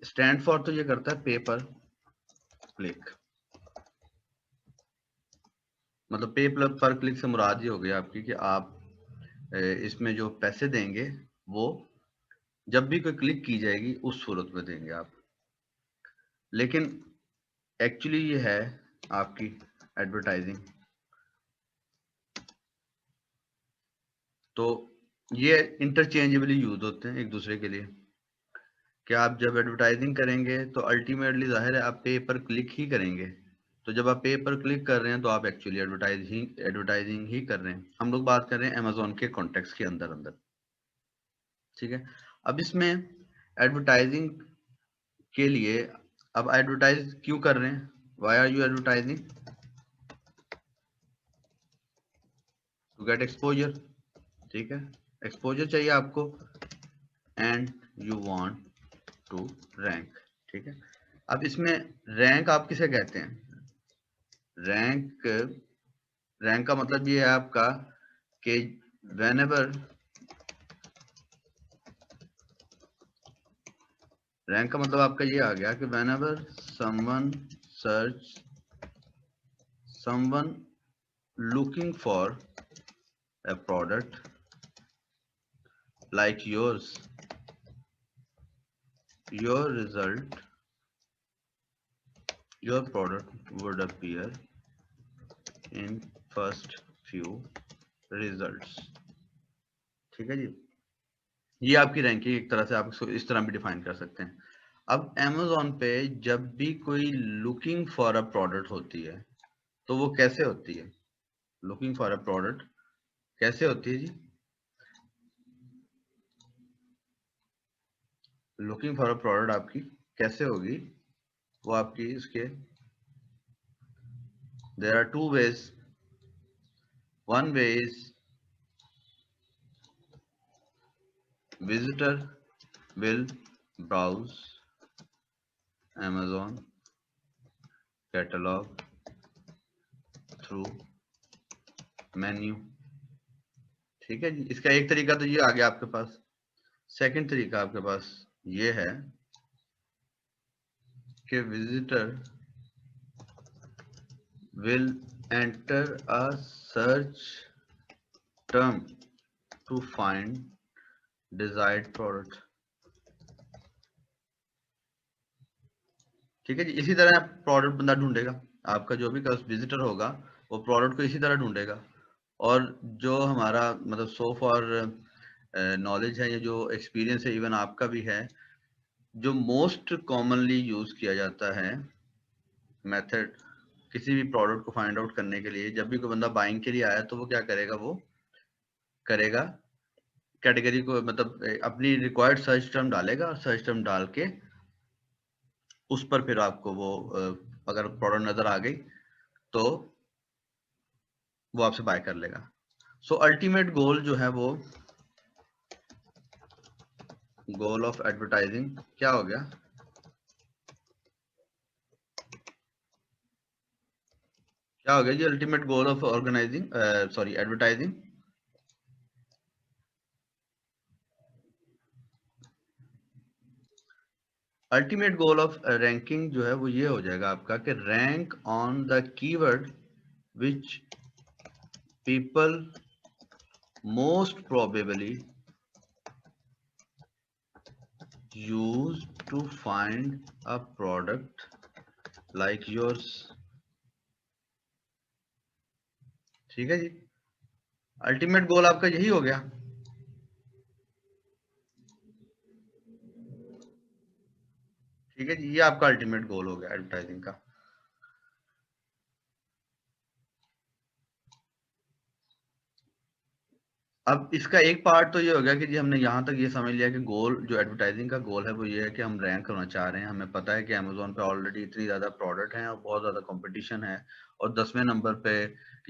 Stand for तो ये करता है पे पर क्लिक, मतलब पे पर क्लिक से मुराद ये हो गई आपकी कि आप इसमें जो पैसे देंगे वो जब भी कोई क्लिक की जाएगी उस सूरत में देंगे आप। लेकिन एक्चुअली ये है आपकी एडवर्टाइजिंग। तो ये इंटरचेंजेबली यूज होते हैं एक दूसरे के लिए कि आप जब एडवर्टाइजिंग करेंगे तो अल्टीमेटली जाहिर है आप पे पर क्लिक ही करेंगे। तो जब आप पे पर क्लिक कर रहे हैं तो आप एक्चुअली एडवर्टाइजिंग ही कर रहे हैं। हम लोग बात कर रहे हैं अमेजोन के कॉन्टेक्स्ट के अंदर अंदर, ठीक है। अब इसमें एडवर्टाइजिंग के लिए, अब एडवर्टाइज क्यों कर रहे हैं, why are you advertising, to get exposure, ठीक है, एक्सपोजर चाहिए आपको, and you want to rank, ठीक है। अब इसमें रैंक आप किसे कहते हैं, रैंक, रैंक का मतलब ये है आपका कि व्हेनेवर, रैंक का मतलब आपका ये आ गया कि whenever someone search, someone looking for a product like yours, your result, your product would appear in first few results, ठीक है जी। ये आपकी रैंकिंग एक तरह से आप इसको इस तरह भी डिफाइन कर सकते हैं। अब Amazon पे जब भी कोई लुकिंग फॉर अ प्रोडक्ट होती है तो वो कैसे होती है, लुकिंग फॉर अ प्रोडक्ट कैसे होती है जी, लुकिंग फॉर अ प्रोडक्ट आपकी कैसे होगी, वो आपकी इसके there are two ways, one way is visitor will browse Amazon catalog through menu, ठीक है जी। इसका एक तरीका तो ये आ गया आपके पास। सेकंड तरीका आपके पास ये है कि visitor will enter a search term to find desired product, ठीक है जी। इसी तरह प्रोडक्ट बंदा ढूंढेगा, आपका जो भी विजिटर होगा वो प्रोडक्ट को इसी तरह ढूंढेगा। और जो हमारा मतलब सो फॉर नॉलेज है या जो एक्सपीरियंस है इवन आपका भी है, जो मोस्ट कॉमनली यूज किया जाता है मेथड किसी भी प्रोडक्ट को फाइंड आउट करने के लिए, जब भी कोई बंदा बाइंग के लिए आया तो वो क्या करेगा, वो करेगा कैटेगरी को मतलब अपनी रिक्वायर्ड सर्च टर्म डालेगा, सर्च टर्म डाल के उस पर फिर आपको वो अगर प्रोडक्ट नजर आ गई तो वो आपसे बाय कर लेगा। सो अल्टीमेट गोल जो है वो, गोल ऑफ एडवर्टाइजिंग क्या हो गया, क्या हो गया जी, ultimate goal of organising sorry advertising, ultimate goal of ranking जो है वो ये हो जाएगा आपका कि rank on the keyword which people most probably use to find a product like yours, ठीक है जी। अल्टीमेट गोल आपका यही हो गया, ठीक है जी। ये आपका अल्टीमेट गोल हो गया एडवर्टाइजिंग का। अब इसका एक पार्ट तो ये हो गया कि जी हमने यहाँ तक ये समझ लिया कि गोल जो एडवर्टाइजिंग का गोल है वो ये है कि हम रैंक करना चाह रहे हैं। हमें पता है कि अमेजोन पे ऑलरेडी इतनी ज़्यादा प्रोडक्ट हैं और बहुत ज़्यादा कंपटीशन है, और 10वें नंबर पे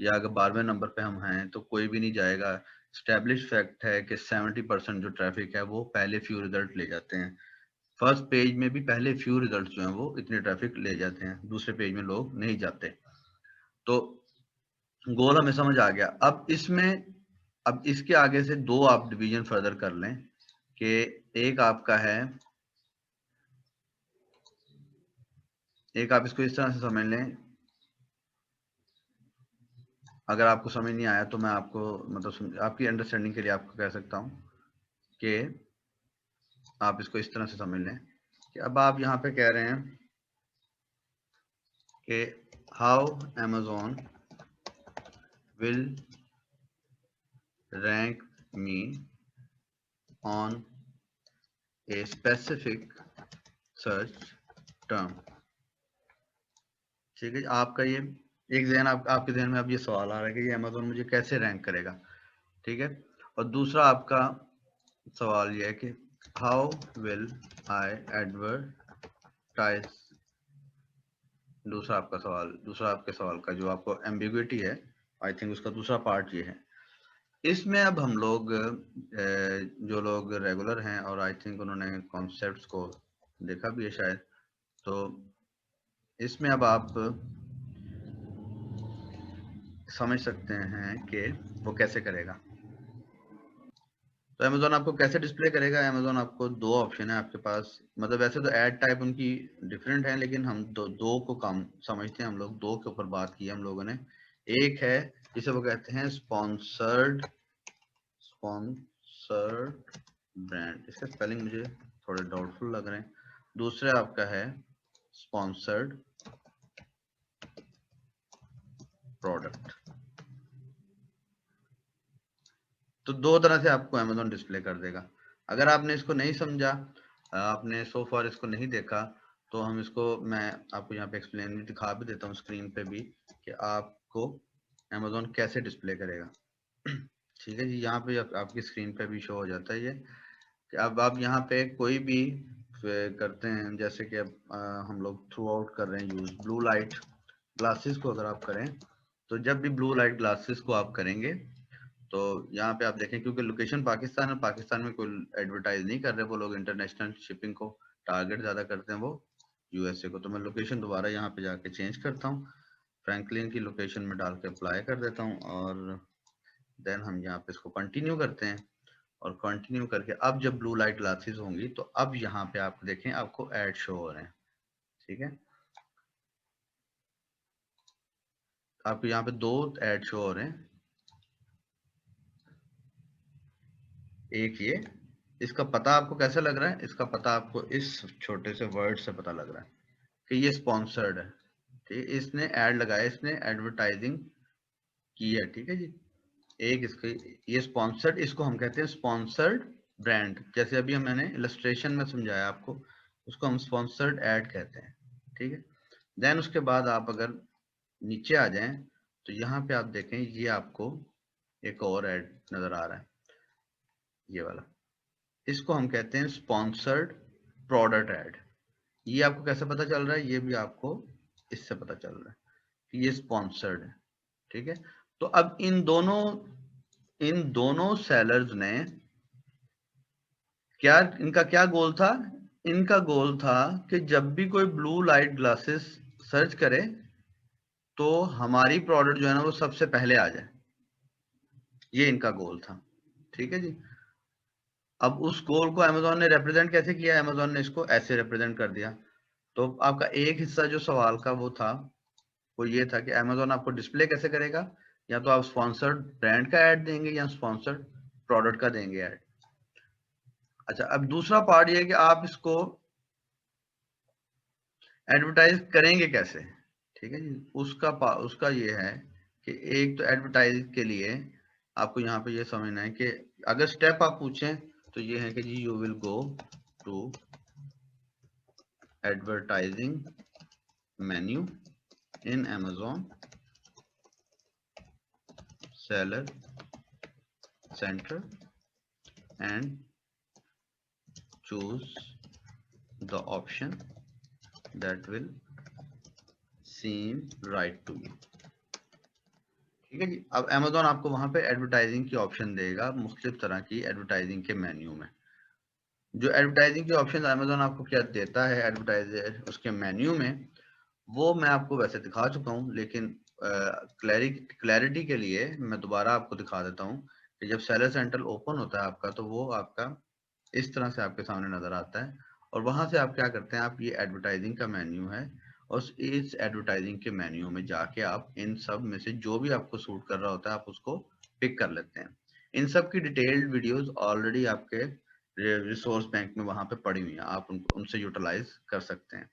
या अगर 12वें नंबर पे हम हैं तो कोई भी नहीं जाएगा। स्टैब्लिश फैक्ट है कि 70% जो ट्रैफिक है वो पहले फ्यू रिजल्ट ले जाते हैं। फर्स्ट पेज में भी पहले फ्यू रिजल्ट जो है वो इतने ट्रैफिक ले जाते हैं, दूसरे पेज में लोग नहीं जाते। तो गोल हमें समझ आ गया। अब इसमें, अब इसके आगे से दो आप डिवीजन फर्दर कर लें कि एक आपका है एक आप इसको इस तरह से समझ लें, अगर आपको समझ नहीं आया तो मैं आपको मतलब आपकी अंडरस्टैंडिंग के लिए आपको कह सकता हूँ कि आप इसको इस तरह से समझ लें कि अब आप यहाँ पे कह रहे हैं कि how Amazon will rank me on a specific search term। ठीक है, आपका ये एक जहन आपके जहन में अब ये सवाल आ रहा है कि ये Amazon मुझे कैसे रैंक करेगा। ठीक है, और दूसरा आपका सवाल ये है कि हाउ विल आई एडवर्टाइज, दूसरा आपके सवाल का जो आपको एम्बिग्युइटी है, आई थिंक उसका दूसरा पार्ट ये है। इसमें अब हम लोग जो लोग रेगुलर हैं और आई थिंक उन्होंने कॉन्सेप्ट्स को देखा भी है शायद, तो इसमें अब आप समझ सकते हैं कि वो कैसे करेगा। तो अमेजोन आपको कैसे डिस्प्ले करेगा, अमेजोन आपको दो ऑप्शन है आपके पास, मतलब वैसे तो ऐड टाइप उनकी डिफरेंट है, लेकिन हम दो को कम समझते हैं, हम लोग दो के ऊपर बात की हम लोगों ने। एक है जिसे वो कहते हैं स्पॉन्सर्ड ब्रांड, इसका स्पेलिंग मुझे थोड़े डाउटफुल लग रहे हैं। दूसरा आपका है स्पॉन्सर्ड प्रोडक्ट। तो दो तरह से आपको अमेजोन डिस्प्ले कर देगा। अगर आपने इसको नहीं समझा, आपने सो फार इसको नहीं देखा, तो हम इसको मैं आपको यहाँ पे एक्सप्लेन भी दिखा भी देता हूँ स्क्रीन पे भी कि आपको अमेजोन कैसे डिस्प्ले करेगा। ठीक है जी, यहाँ पे आपकी स्क्रीन पे भी शो हो जाता है ये कि अब आप यहाँ पे कोई भी करते हैं, जैसे कि अब हम लोग थ्रू आउट कर रहे हैं यूज ब्लू लाइट ग्लासेस को, अगर आप करें तो जब भी ब्लू लाइट ग्लासेस को आप करेंगे तो यहाँ पे आप देखें, क्योंकि लोकेशन पाकिस्तान है, पाकिस्तान में कोई एडवर्टाइज नहीं कर रहे वो लोग, इंटरनेशनल शिपिंग को टारगेट ज्यादा करते हैं वो यूएसए को। तो मैं लोकेशन दोबारा यहाँ पे जाके चेंज करता हूँ, फ्रैंकलिन की लोकेशन में डाल के अप्लाई कर देता हूँ, और देन हम यहाँ पे इसको कंटिन्यू करते हैं। और कंटिन्यू करके अब जब ब्लू लाइट ग्लासेस होंगी तो अब यहाँ पे आप देखें आपको एड शो हो रहे हैं। ठीक है, आपको यहाँ पे दो एड शो हो रहे हैं, एक ये, इसका पता आपको कैसे लग रहा है, इसका पता आपको इस छोटे से वर्ड से पता लग रहा है कि ये स्पॉन्सर्ड है। ठीक है, इसने ऐड लगाया, इसने एडवर्टाइजिंग की है। ठीक है जी, एक इसके ये स्पॉन्सर्ड, इसको हम कहते हैं स्पॉन्सर्ड ब्रांड, जैसे अभी मैंने इलस्ट्रेशन में समझाया आपको, उसको हम स्पॉन्सर्ड ऐड कहते हैं। ठीक है, देन उसके बाद आप अगर नीचे आ जाएं तो यहाँ पे आप देखें ये आपको एक और ऐड नजर आ रहा है, ये वाला, इसको हम कहते हैं स्पॉन्सर्ड प्रोडक्ट ऐड। ये आपको कैसे पता चल रहा है, ये भी आपको इससे पता चल रहा है कि ये स्पॉन्सर्ड है। ठीक है, तो अब इन दोनों सेलर्स ने क्या, इनका क्या गोल था, इनका गोल था कि जब भी कोई ब्लू लाइट ग्लासेस सर्च करे तो हमारी प्रोडक्ट जो है ना वो सबसे पहले आ जाए, ये इनका गोल था। ठीक है जी, अब उस गोल को अमेजोन ने रिप्रेजेंट कैसे किया, अमेजोन ने इसको ऐसे रिप्रेजेंट कर दिया। तो आपका एक हिस्सा जो सवाल का वो था, वो ये था कि अमेजोन आपको डिस्प्ले कैसे करेगा, या तो आप स्पॉन्सर्ड ब्रांड का ऐड देंगे या स्पॉन्सर्ड प्रोडक्ट का देंगे ऐड। अच्छा, अब दूसरा पार्ट ये है कि आप इसको एडवर्टाइज करेंगे कैसे। ठीक है जी, उसका ये है कि एक तो एडवर्टाइज के लिए आपको यहाँ पे ये समझना है कि अगर स्टेप आप पूछें तो ये है कि जी you will go to advertising menu in Amazon seller center and choose the option that will seem right to you। ठीक है जी, अब Amazon आपको वहां पे एडवर्टाइजिंग की ऑप्शन देगा, मुख्तलिफ तरह की एडवर्टाइजिंग के मेन्यू में। जो एडवर्टाइजिंग की ऑप्शन Amazon आपको क्या देता है एडवर्टाइजर उसके मेन्यू में, वो मैं आपको वैसे दिखा चुका हूँ, लेकिन क्लैरिटी के लिए मैं दोबारा आपको दिखा देता हूँ कि जब सेलर सेंटर ओपन होता है आपका, तो वो आपका इस तरह से आपके सामने नजर आता है, और वहां से आप क्या करते हैं, आप ये एडवर्टाइजिंग का मेन्यू है, और इस एडवर्टाइजिंग के मेन्यू में जाके आप इन सब में से जो भी आपको सूट कर रहा होता है आप उसको पिक कर लेते हैं। इन सब की डिटेल्ड वीडियोस ऑलरेडी आपके रिसोर्स बैंक में वहां पे पड़ी हुई है, आप उनसे यूटिलाइज कर सकते हैं।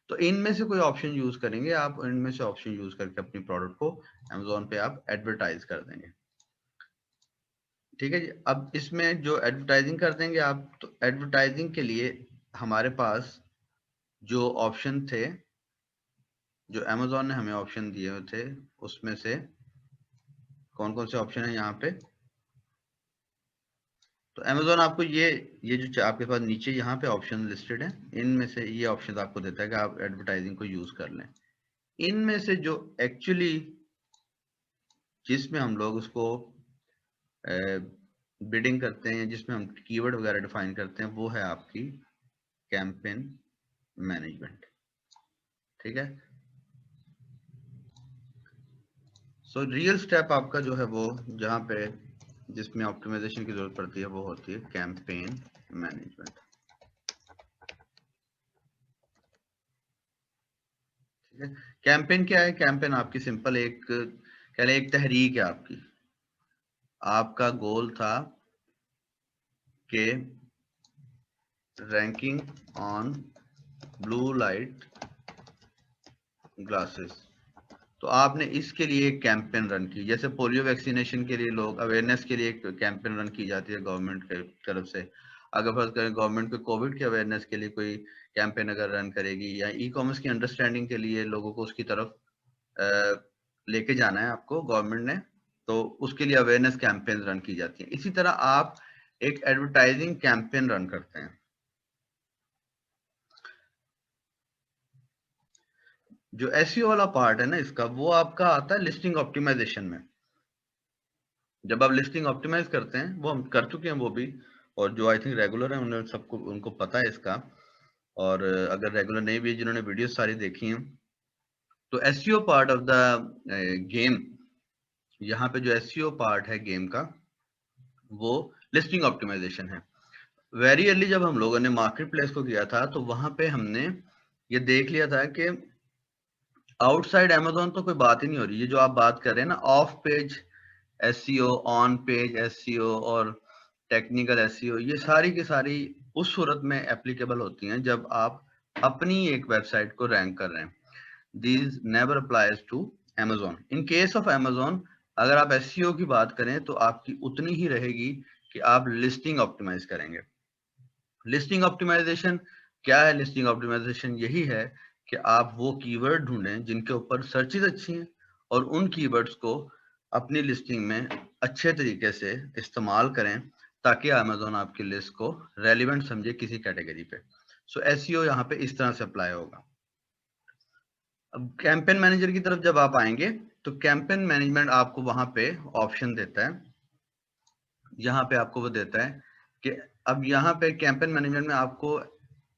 तो इनमें से कोई ऑप्शन यूज करेंगे आप, इनमें से ऑप्शन यूज करके अपनी प्रोडक्ट को अमेजोन पे आप एडवर्टाइज कर देंगे। ठीक है जी। अब इसमें जो एडवर्टाइजिंग कर देंगे आप, तो एडवर्टाइजिंग के लिए हमारे पास जो ऑप्शन थे, जो अमेजोन ने हमें ऑप्शन दिए हुए थे, उसमें से कौन कौन से ऑप्शन है यहाँ पे। तो अमेजोन आपको ये जो आपके पास नीचे यहाँ पे ऑप्शन लिस्टेड है, इनमें से ये ऑप्शन आपको देता है कि आप एडवर्टाइजिंग को यूज कर लें। इनमें से जो एक्चुअली जिसमें हम लोग उसको बिडिंग करते हैं, जिसमें हम कीवर्ड वगैरह डिफाइन करते हैं, वो है आपकी कैंपेन मैनेजमेंट। ठीक है। सो रियल स्टेप आपका जो है वो जहाँ पे जिसमें ऑप्टिमाइजेशन की जरूरत पड़ती है वो होती है कैंपेन मैनेजमेंट। ठीक है। कैंपेन क्या है? कैंपेन आपकी सिंपल एक कह लें एक तहरीक है आपकी। आपका गोल था कि ranking on blue light glasses, तो आपने इसके लिए एक कैंपेन रन की। जैसे पोलियो वैक्सीनेशन के लिए लोग अवेयरनेस के लिए एक कैंपेन रन की जाती है गवर्नमेंट के तरफ से। अगर फर्ज करें गवर्नमेंट को कोविड के अवेयरनेस के लिए कोई कैंपेन अगर रन करेगी, या ई कॉमर्स की अंडरस्टैंडिंग के लिए लोगों को उसकी तरफ लेके जाना है आपको गवर्नमेंट ने, तो उसके लिए अवेयरनेस कैंपेन रन की जाती है। इसी तरह आप एक एडवर्टाइजिंग कैंपेन रन करते हैं। जो एसईओ वाला पार्ट है ना इसका, वो आपका आता है लिस्टिंग ऑप्टिमाइजेशन में। जब आप लिस्टिंग ऑप्टिमाइज करते हैं, वो हम कर चुके हैं वो भी, और जो आई थिंक रेगुलर है उन्हें सबको उनको पता है इसका। और अगर रेगुलर नहीं भी जिन्होंने वीडियो सारी देखी हैं, तो SEO part of the game, यहाँ पे जो एसईओ पार्ट है गेम का, वो लिस्टिंग ऑप्टिमाइजेशन है। वेरी अर्ली जब हम लोगों ने मार्केट प्लेस को किया था, तो वहां पे हमने ये देख लिया था कि आउटसाइड अमेजोन तो कोई बात ही नहीं हो रही। ये जो आप बात कर रहे हैं ना, of page SEO, on page SEO और टेक्निकल एसईओ, ये सारी की सारी उस सूरत में एप्लीकेबल होती हैं जब आप अपनी एक वेबसाइट को रैंक कर रहे हैं। These never applies to Amazon. In case of Amazon, अगर आप एसईओ की बात करें तो आपकी उतनी ही रहेगी कि आप लिस्टिंग ऑप्टिमाइज करेंगे। लिस्टिंग ऑप्टिमाइजेशन क्या है? लिस्टिंग ऑप्टिमाइजेशन यही है कि आप वो कीवर्ड ढूंढें जिनके ऊपर सर्चेज अच्छी हैं, और उन कीवर्ड्स को अपनी लिस्टिंग में अच्छे तरीके से इस्तेमाल करें, ताकि अमेजोन आपकी लिस्ट को रेलिवेंट समझे किसी कैटेगरी पे। सो एसईओ यहाँ पे इस तरह से अप्लाई होगा। अब कैंपेन मैनेजर की तरफ जब आप आएंगे, तो कैंपेन मैनेजमेंट आपको वहां पे ऑप्शन देता है। यहाँ पे आपको वो देता है कि अब यहाँ पे कैंपेन मैनेजमेंट में आपको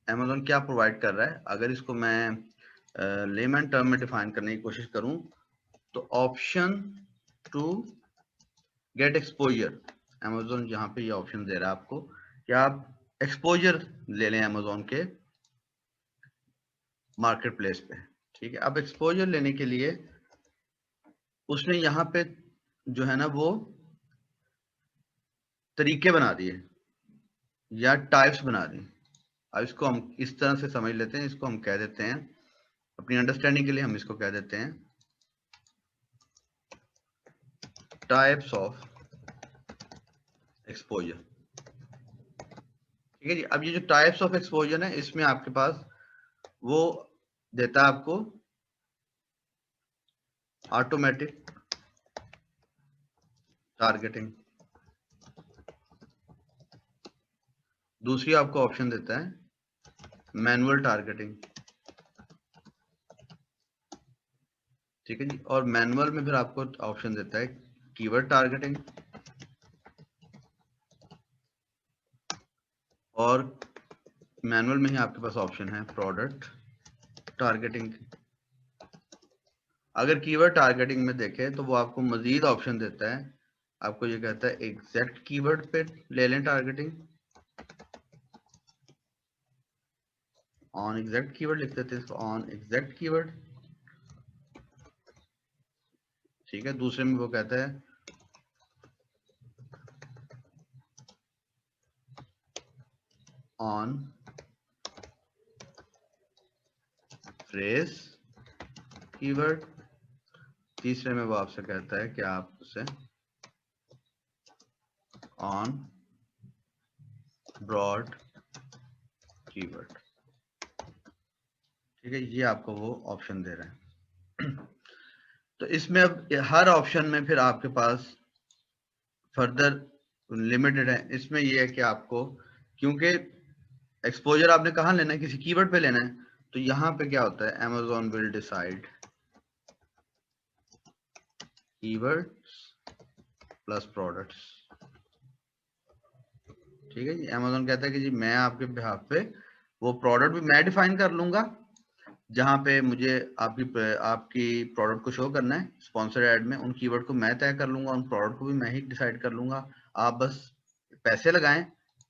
अमेजोन क्या प्रोवाइड कर रहा है। अगर इसको मैं लेमन टर्म में डिफाइन करने की कोशिश करूं, तो option to get exposure, Amazon यहाँ पे ये ऑप्शन दे रहा है आपको कि आप एक्सपोजर ले लें अमेजोन के मार्केट प्लेस पे। ठीक है। अब एक्सपोजर लेने के लिए उसने यहाँ पे जो है ना वो तरीके बना दिए या टाइप्स बना दी। अब इसको हम इस तरह से समझ लेते हैं, इसको हम कह देते हैं अपनी अंडरस्टैंडिंग के लिए, हम इसको कह देते हैं टाइप्स ऑफ एक्सपोजर। ठीक है जी। अब ये जो टाइप्स ऑफ एक्सपोजर है, इसमें आपके पास वो देता है आपको ऑटोमेटिक टारगेटिंग, दूसरी आपको ऑप्शन देता है मैनुअल टारगेटिंग। ठीक है जी। और मैनुअल में फिर आपको ऑप्शन देता है कीवर्ड टारगेटिंग, और मैनुअल में ही आपके पास ऑप्शन है प्रोडक्ट टारगेटिंग। अगर कीवर्ड टारगेटिंग में देखें तो वो आपको मजीद ऑप्शन देता है। आपको ये कहता है एग्जैक्ट कीवर्ड पे ले लें टारगेटिंग, ऑन एग्जैक्ट कीवर्ड लिख देते हैं इसको, ऑन एग्जैक्ट कीवर्ड। ठीक है, दूसरे में वो कहता है ऑन फ्रेज कीवर्ड। तीसरे में वो आपसे कहता है कि आप उसे ऑन ब्रॉड कीवर्ड। ठीक है, ये आपको वो ऑप्शन दे रहे हैं। तो इसमें अब हर ऑप्शन में फिर आपके पास फर्दर लिमिटेड है। इसमें ये है कि आपको, क्योंकि एक्सपोजर आपने कहाँ लेना है, किसी कीवर्ड पे लेना है, तो यहाँ पे क्या होता है, Amazon will decide keywords plus products. ठीक है जी, Amazon कहता है कि जी मैं आपके बिहाफ पे वो प्रोडक्ट भी मैं डिफाइन कर लूंगा, जहां पे मुझे आपकी प्रोडक्ट को शो करना है स्पॉन्सर ऐड में, उन कीवर्ड को मैं तय कर लूंगा, उन प्रोडक्ट को भी मैं ही डिसाइड कर लूंगा। आप बस पैसे लगाएं।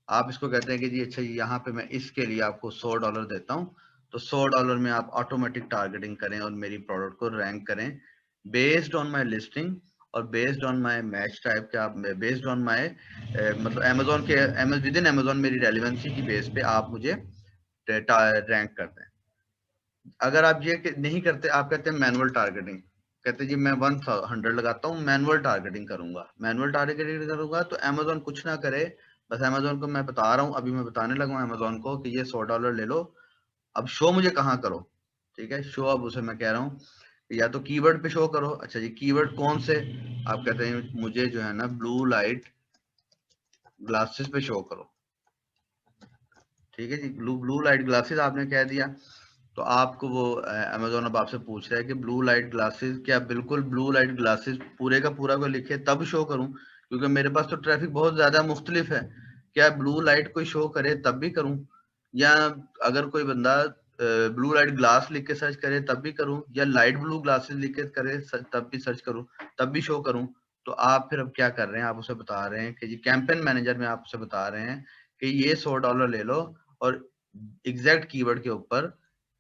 आप इसको कहते हैं कि जी अच्छा यहाँ पे मैं इसके लिए आपको $100 देता हूँ, तो $100 में आप ऑटोमेटिक टारगेटिंग करें और मेरी प्रोडक्ट को रैंक करें बेस्ड ऑन माई लिस्टिंग और based on my match type के, आप बेस्ड ऑन माई मतलब अमेजोन के विद इन अमेजोन मेरी रेलिवेंसी की बेस पे आप मुझे रैंक कर दें। अगर आप ये नहीं करते, आप कहते हैं मैनुअल टारगेटिंग, कहते हैं जी मैं 100 लगाता हूँ, मैनुअल टारगेटिंग करूंगा, मैनुअल टारगेटिंग करूंगा तो अमेजोन कुछ ना करे, बस अमेजोन को मैं बता रहा हूँ, अभी मैं बताने लगा हूँ अमेजोन को कि ये $100 ले लो, अब शो मुझे कहाँ करो। ठीक है, शो अब उसे मैं कह रहा हूँ या तो कीवर्ड पे शो करो। अच्छा जी, कीवर्ड कौन से, आप कहते हैं मुझे जो है ना ब्लू लाइट ग्लासेस पे शो करो। ठीक है जी, ब्लू लाइट ग्लासेस आपने कह दिया, तो आपको वो अमेजोन अब आपसे पूछ रहा है कि ब्लू लाइट ग्लासेस, क्या बिल्कुल ब्लू लाइट ग्लासेस पूरे का पूरा को लिखे तब शो करूं, क्योंकि मेरे पास तो ट्रैफिक बहुत ज्यादा मुख्तलिफ है, क्या ब्लू लाइट कोई शो करे तब भी करूं, या अगर कोई बंदा ब्लू लाइट ग्लास लिख के सर्च करे तब भी करूं, या लाइट ब्लू ग्लासेस लिख के करे तब भी सर्च करूं, तब भी शो करूं। तो आप फिर अब क्या कर रहे हैं, आप उसे बता रहे हैं कि जी कैंपेन मैनेजर में आप उसे बता रहे हैं कि ये $100 ले लो और एग्जैक्ट कीवर्ड के ऊपर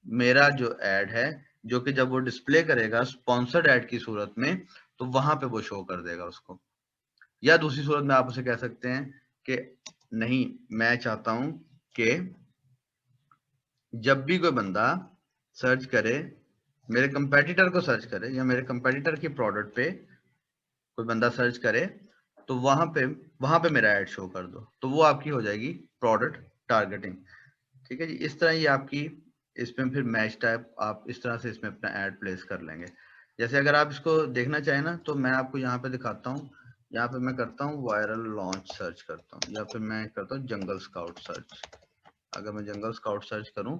मेरा जो एड है, जो कि जब वो डिस्प्ले करेगा स्पॉन्सर्ड एड की सूरत में, तो वहां पे वो शो कर देगा उसको। या दूसरी सूरत में आप उसे कह सकते हैं कि नहीं, मैं चाहता हूं कि जब भी कोई बंदा सर्च करे, मेरे कंपेटिटर को सर्च करे या मेरे कंपेटिटर की प्रोडक्ट पे कोई बंदा सर्च करे, तो वहां पे मेरा एड शो कर दो, तो वो आपकी हो जाएगी प्रोडक्ट टारगेटिंग। ठीक है जी, इस तरह ये आपकी, इसमें फिर मैच टाइप आप इस तरह से इसमें अपना ऐड प्लेस कर लेंगे। जैसे अगर आप इसको देखना चाहें ना, तो मैं आपको यहाँ पे दिखाता हूँ, यहाँ पे मैं करता हूँ वायरल लॉन्च सर्च करता हूँ, या फिर मैं करता हूँ जंगल स्काउट सर्च। अगर मैं जंगल स्काउट सर्च करूँ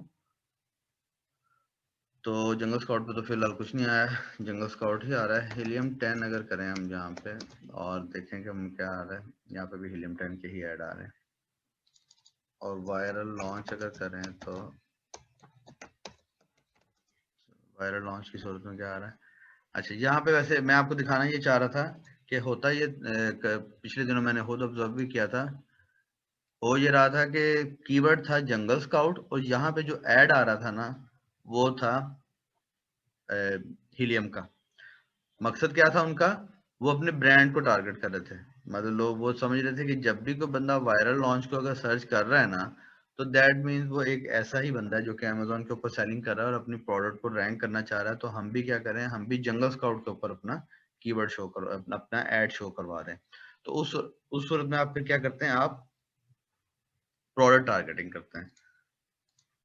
तो जंगल स्काउट पे तो फिलहाल कुछ नहीं आया है, जंगल स्काउट ही आ रहा है। हीलियम 10 अगर करें हम यहाँ पे और देखें कि हम क्या आ रहा है, यहाँ पे भी हीलियम 10 के ही ऐड आ रहे हैं। और वायरल लॉन्च अगर करें तो वायरल लॉन्च की सूरत में क्या आ रहा है। अच्छा, यहाँ पे वैसे मैं आपको दिखाना ये चाह रहा था कि होता ये पिछले दिनों मैंने खुद ऑब्जर्व भी किया था, हो ये रहा था कि कीवर्ड था जंगल स्काउट और यहाँ पे जो ऐड आ रहा था ना वो था हीलियम का। मकसद क्या था उनका, वो अपने ब्रांड को टारगेट कर रहे थे, मतलब लोग वो समझ रहे थे कि जब भी कोई बंदा वायरल लॉन्च को अगर सर्च कर रहा है ना, तो दैट मीन्स वो एक ऐसा ही बंदा है जो कि अमेजोन के ऊपर सेलिंग कर रहा है और अपनी प्रोडक्ट को रैंक करना चाह रहा है। तो हम भी क्या करें, हम भी जंगल स्काउट के ऊपर अपना कीवर्ड शो कर अपना एड शो करवा रहे हैं। तो उस सूरत में आप फिर क्या करते हैं, आप प्रोडक्ट टारगेटिंग करते हैं।